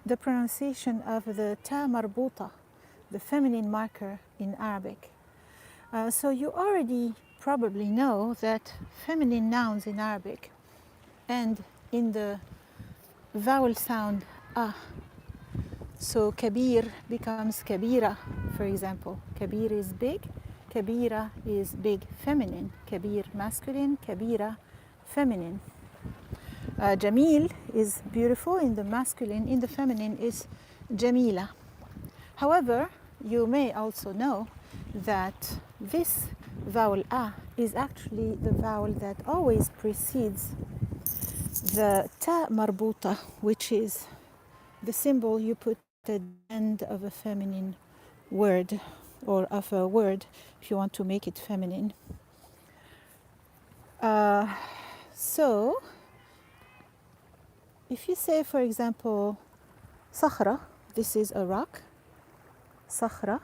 the pronunciation of the ta marbuta, the feminine marker in Arabic. So you already probably know that feminine nouns in Arabic end in the vowel sound ah. So kabir becomes kabira, for example. Kabir is big, kabira is big feminine. Kabir masculine, kabira feminine. Jamil is beautiful in the masculine, in the feminine is jamila. However, you may also know that this vowel a is actually the vowel that always precedes the ta marbuta, which is the symbol you put at the end of a feminine word, or of a word if you want to make it feminine. So if you say, for example, sakhra, this is a rock. Sakhra,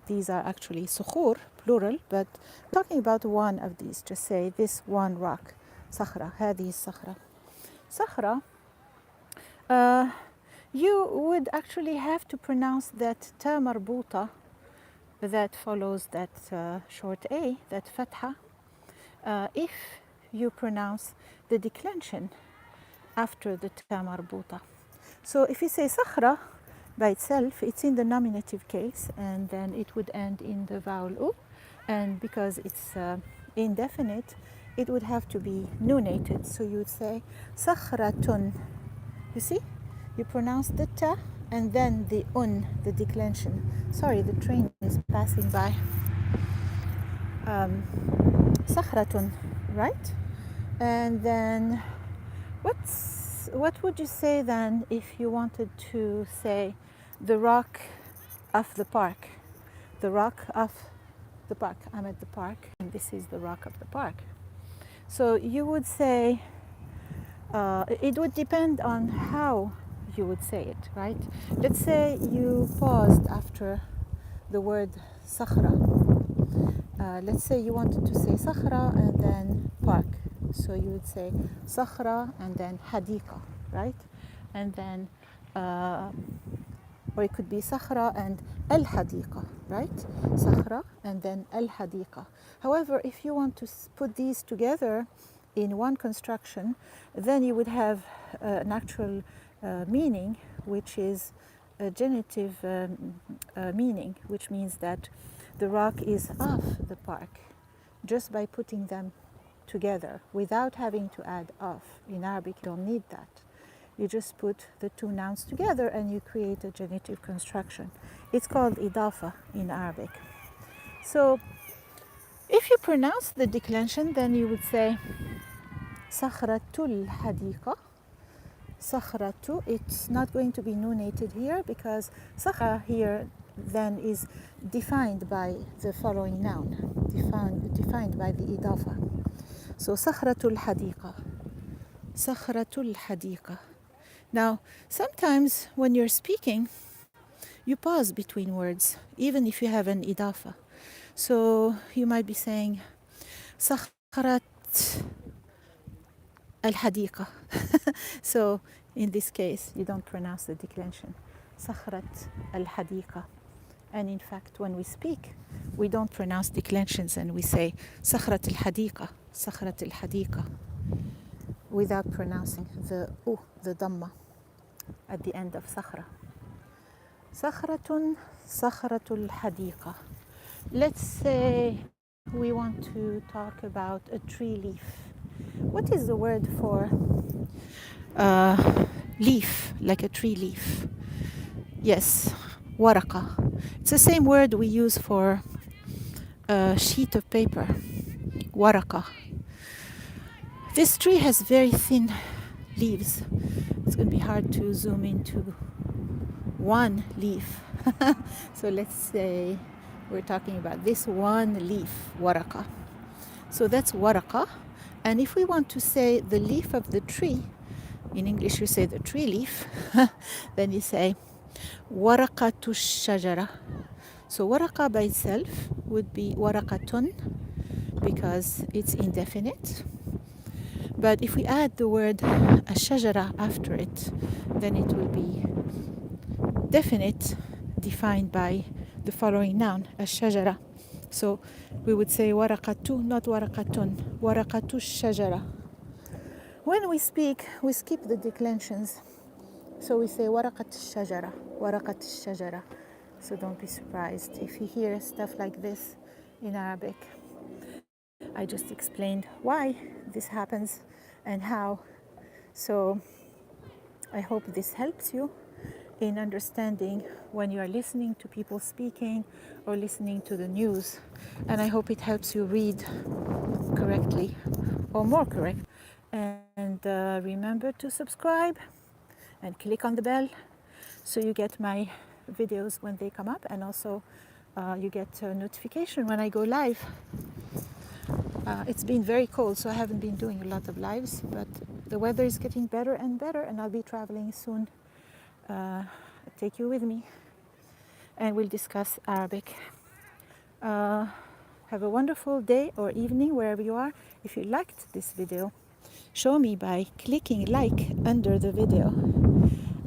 these are actually sukhur, plural, but we're talking about one of these. Just say this one rock. Sakhra, هذه الصخرة. Sakhra, you would actually have to pronounce that ta marbuta that follows that short a, that fatha, if you pronounce the declension after the ta marbuta. So if you say sakhra by itself, it's in the nominative case, and then it would end in the vowel u, and because it's indefinite, it would have to be nunated. So you would say sakhratun. You see? You pronounce the ta and then the un, the declension. Sorry, the train is passing by. Sakhratun, right? And then what would you say then if you wanted to say the rock of the park? The rock of the park. I'm at the park and this is the rock of the park. So you would say, it would depend on how you would say it, right? Let's say you paused after the word sakhra. Let's say you wanted to say sakhra and then park. So you would say sakhra and then hadika, right? And then, or it could be sakhra and al-hadika, right? Sakhra and then al-hadika. However, if you want to put these together in one construction, then you would have an actual meaning, which is a genitive meaning, which means that the rock is of the park just by putting them together without having to add of. In Arabic, you don't need that. You just put the two nouns together and you create a genitive construction. It's called idafa in Arabic. So if you pronounce the declension, then you would say sakhratul hadika. Sakhratu, it's not going to be nunated here because sakhra here then is defined by the following noun, defined by the idafa. So sakhratul hadika. Sakhratul hadika. Now, sometimes when you're speaking, you pause between words, even if you have an idafa. So you might be saying sakhrat al-hadika. So in this case, you don't pronounce the declension. Sakhrat al-hadika. And in fact, when we speak, we don't pronounce declensions and we say sakhrat al-hadika, sakhrat al-hadika, without pronouncing the u, the dhamma, at the end of sakhra. Sakhratun, sakhratul hadika. Let's say we want to talk about a tree leaf. What is the word for leaf, like a tree leaf? Yes, waraka. It's the same word we use for a sheet of paper, waraka. This tree has very thin leaves. It's going to be hard to zoom into one leaf. So let's say we're talking about this one leaf, waraka. So that's waraka. And if we want to say the leaf of the tree, in English you say the tree leaf, then you say waraqatu shajara. So waraqa by itself would be waraqatun because it's indefinite. But if we add the word ashajara after it, then it will be definite defined by the following noun, الشجرة. So we would say ورقة, not ورقة, ورقة الشجرة. When we speak, we skip the declensions. So we say ورقة الشجرة, ورقة الشجرة. So don't be surprised if you hear stuff like this in Arabic. I just explained why this happens and how. So I hope this helps you in understanding when you are listening to people speaking or listening to the news. And I hope it helps you read correctly or more correct. And remember to subscribe and click on the bell so you get my videos when they come up, and also you get a notification when I go live. It's been very cold, so I haven't been doing a lot of lives, but the weather is getting better and better, and I'll be traveling soon. Take you with me, and we'll discuss Arabic. Have a wonderful day or evening wherever you are. If you liked this video, show me by clicking like under the video.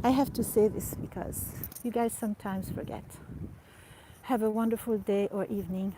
I have to say this because you guys sometimes forget. Have a wonderful day or evening